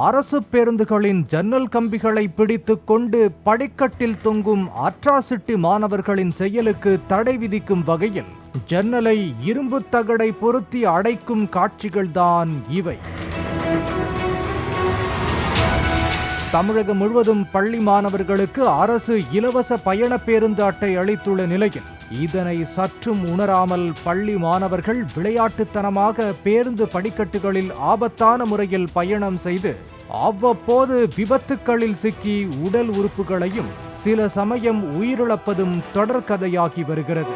அரசு பேருந்துகளின் ஜன்னல் கம்பிகளை பிடித்துக் கொண்டு படிக்கட்டில் தொங்கும் அட்ராசிட்டி மாணவர்களின் செயலுக்கு தடை விதிக்கும் வகையில் ஜன்னலை இரும்பு தகடை பொருத்தி அடைக்கும் காட்சிகள்தான் இவை. தமிழகம் முழுவதும் பள்ளி மாணவர்களுக்கு அரசு இலவச பயண பேருந்து அட்டை அளித்துள்ள நிலையில் இதனை சற்றும் உணராமல் பள்ளி மாணவர்கள் விளையாட்டுத்தனமாக பேருந்து படிக்கட்டுகளில் ஆபத்தான முறையில் பயணம் செய்து அவ்வப்போது விபத்துக்களில் சிக்கி உடல் உறுப்புகளையும் சில சமயம் உயிரிழப்பதும் தொடர்கதையாகி வருகிறது.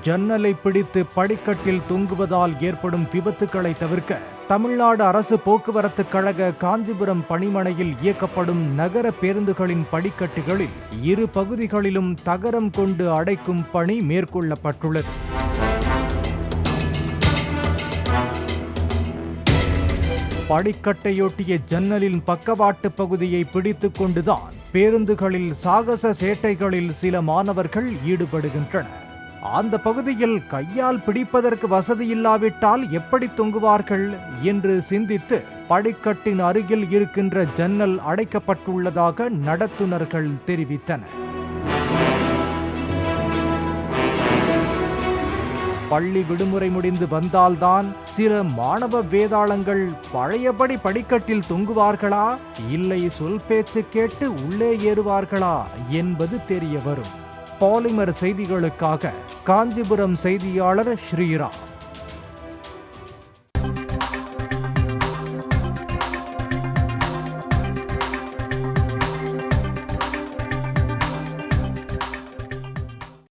ஜன்னலை பிடித்து படிக்கட்டில் தொங்குவதால் ஏற்படும் விபத்துக்களை தவிர்க்க தமிழ்நாடு அரசு போக்குவரத்து கழக காஞ்சிபுரம் பணிமனையில் இயக்கப்படும் நகர பேருந்துகளின் படிக்கட்டுகளில் இரு பகுதிகளிலும் தகரம் கொண்டு அடைக்கும் பணி மேற்கொள்ளப்பட்டுள்ளது. படிக்கட்டையொட்டிய ஜன்னலின் பக்கவாட்டு பகுதியை பிடித்துக் கொண்டுதான் பேருந்துகளில் சாகச சேட்டைகளில் சில மாணவர்கள் ஈடுபடுகின்றனர். அந்த பகுதியில் கையால் பிடிப்பதற்கு வசதி இல்லாவிட்டால் எப்படி தொங்குவார்கள் என்று சிந்தித்து படிக்கட்டின் அருகில் இருக்கின்ற ஜன்னல் அடைக்கப்பட்டுள்ளதாக நடத்துனர்கள் தெரிவித்தனர். பள்ளி விடுமுறை முடிந்து வந்தால்தான் சில மாணவ வேதாளங்கள் பழையபடி படிக்கட்டில் தொங்குவார்களா, இல்லை சொல் பேச்சு கேட்டு உள்ளே ஏறுவார்களா என்பது தெரிய வரும். பாலிமர் செய்திகளுக்காக காஞ்சிபுரம் செய்தியாளர் ஸ்ரீராம்.